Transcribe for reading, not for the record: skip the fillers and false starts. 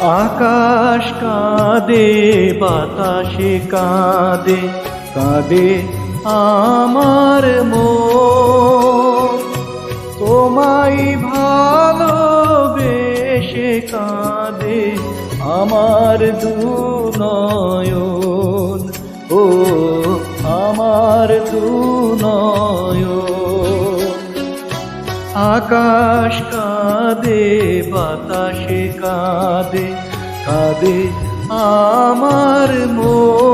আকাশ কাঁদে, বাতাসে কাঁদে, কাঁদে আমার মন। তোমায় ভালোবেসে কাঁদে আমার দুনয়ন, ও আমার দুনয়ন। আকাশ কাঁদে, বাতাসে কাঁদে, কাঁদে আমার মন।